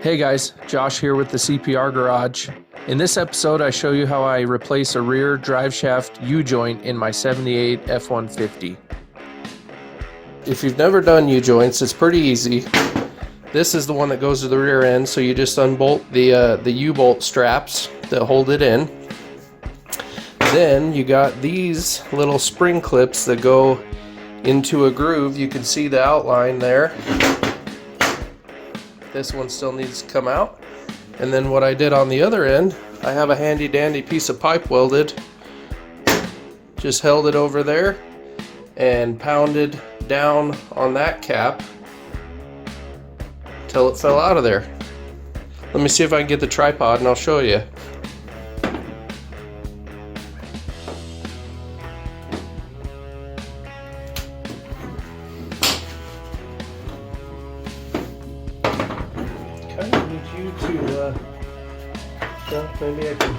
Hey guys, Josh here with the CPR Garage. In this episode, I show you how I replace a rear drive shaft U-joint in my 78 F-150. If you've never done U-joints, it's pretty easy. This is the one that goes to the rear end, so you just unbolt the U-bolt straps that hold it in. Then you got these little spring clips that go into a groove. You can see the outline there. This one still needs to come out. And then what I did on the other end, I have a handy dandy piece of pipe welded. Just held it over there and pounded down on that cap till it fell out of there. Let me see if I can get the tripod and I'll show you. Maybe I can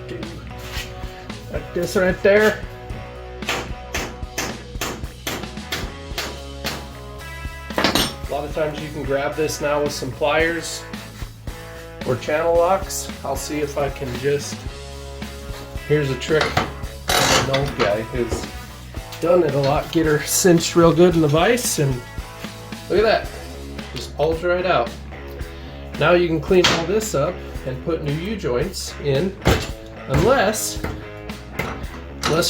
do like this right there. A lot of times you can grab this now with some pliers or channel locks. I'll see if I can just, here's a trick from an old guy who's done it a lot. Get her cinched real good in the vise and look at that, just pulls right out. Now you can clean all this up and put new U-joints in, unless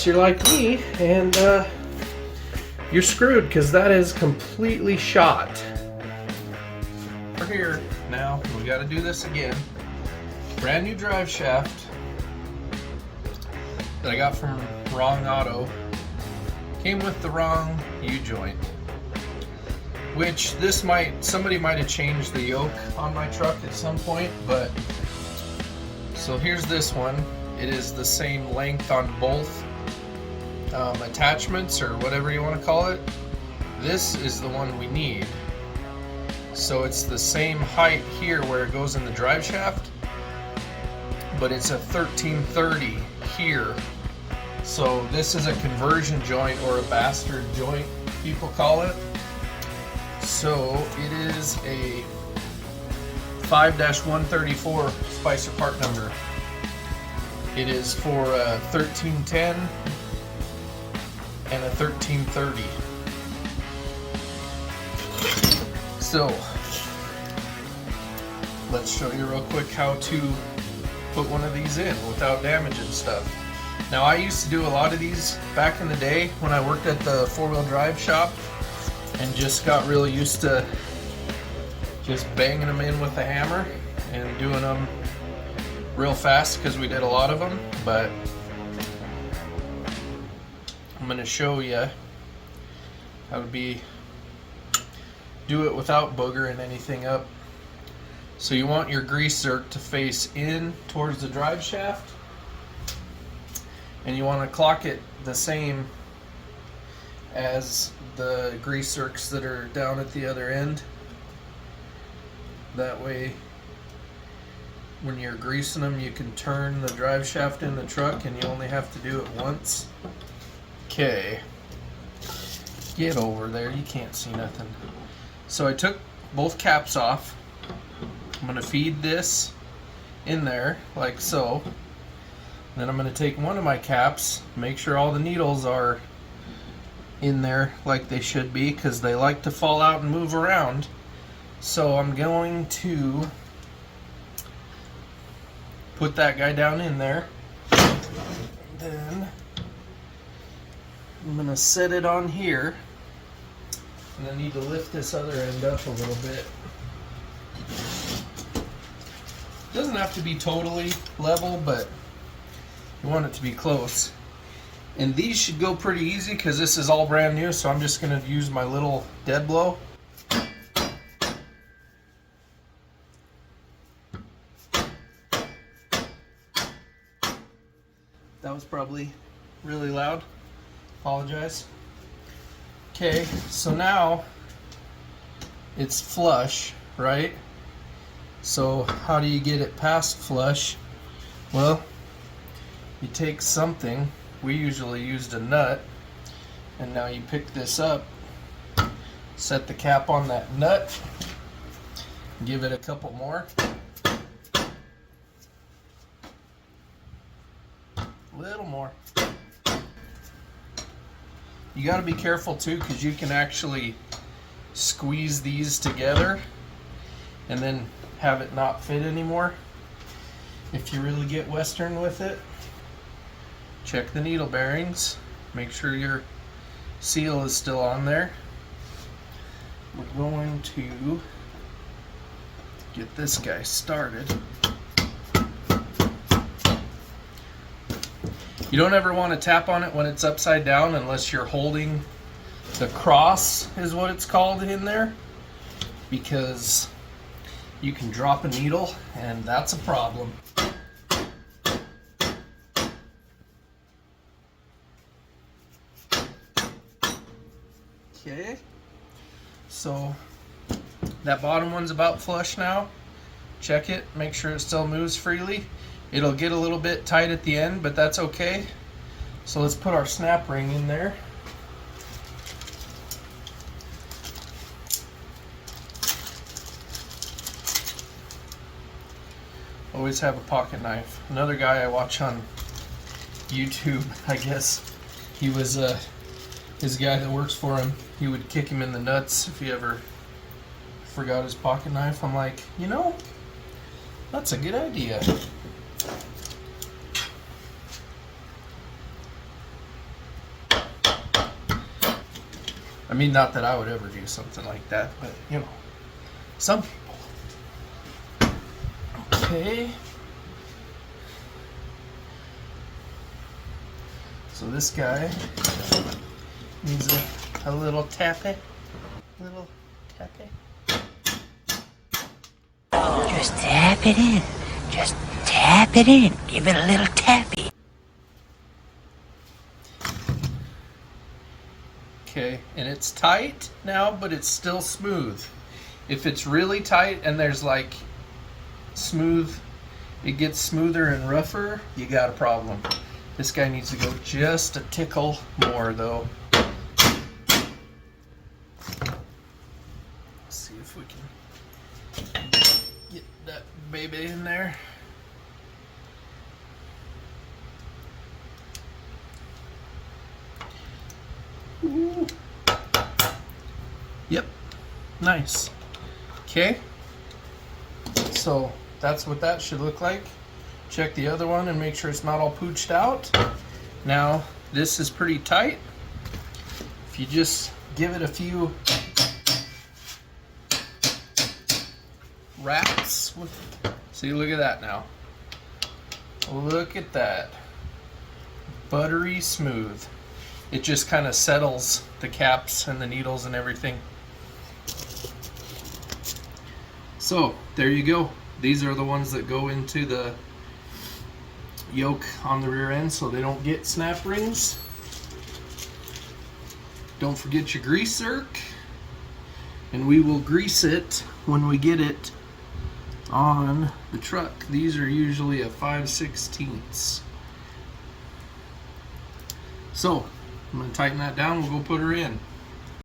you're like me and you're screwed, because that is completely shot. We're here now, we got to do this again. Brand new drive shaft that I got from Wrong Auto came with the wrong U-joint. Which somebody might have changed the yoke on my truck at some point, but so here's this one. It is the same length on both attachments, or whatever you want to call it. This is the one we need. So it's the same height here where it goes in the drive shaft, but it's a 1330 here. So this is a conversion joint, or a bastard joint, people call it. So it is a 5-134 Spicer part number. It is for a 1310 and a 1330. So let's show you real quick how to put one of these in without damaging stuff. Now, I used to do a lot of these back in the day when I worked at the four-wheel drive shop, and just got really used to just banging them in with a hammer and doing them real fast because we did a lot of them. But I'm going to show you how to do it without boogering anything up. So you want your grease zerk to face in towards the drive shaft, and you want to clock it the same as the grease zerks that are down at the other end. That way, when you're greasing them, you can turn the drive shaft in the truck and you only have to do it once. Okay, get over there, you can't see nothing. So I took both caps off. I'm going to feed this in there like so. Then I'm going to take one of my caps, make sure all the needles are in there like they should be, because they like to fall out and move around. So I'm going to put that guy down in there. Then I'm going to set it on here, and I need to lift this other end up a little bit. It doesn't have to be totally level, but you want it to be close. And these should go pretty easy because this is all brand new, so I'm just going to use my little dead blow. That was probably really loud. Apologize. Okay, so now it's flush, right? So how do you get it past flush? Well, you take something. We usually used a nut, and now you pick this up, set the cap on that nut, Give it a couple more. A little more. You got to be careful too, because you can actually squeeze these together and then have it not fit anymore if you really get Western with it. Check the needle bearings, make sure your seal is still on there. We're going to get this guy started. You don't ever want to tap on it when it's upside down unless you're holding the cross, is what it's called in there, because you can drop a needle and that's a problem. Okay, so that bottom one's about flush now. Check it, make sure it still moves freely. It'll get a little bit tight at the end, but that's okay. So let's put our snap ring in there. Always have a pocket knife. Another guy I watch on YouTube, I guess, he was his guy that works for him, he would kick him in the nuts if he ever forgot his pocket knife. I'm like, you know, that's a good idea. I mean, not that I would ever do something like that, but you know, some people. Okay. So this guy needs a little tappy. Little tappy. Just tap it in. Just tap it in. Give it a little tappy. Okay, and it's tight now, but it's still smooth. If it's really tight and there's like smooth, it gets smoother and rougher, you got a problem. This guy needs to go just a tickle more though. Let's see if we can get that baby in there. Ooh. Yep, nice. Okay, so that's what that should look like. Check the other one and make sure it's not all pooched out. Now this is pretty tight. If you just give it a few wraps, see, look at that now. Look at that, buttery smooth. It just kind of settles the caps and the needles and everything. So there you go. These are the ones that go into the yoke on the rear end so they don't get snap rings. Don't forget your grease zerk, and we will grease it when we get it on the truck. These are usually a 5/16. So I'm going to tighten that down. We'll go put her in.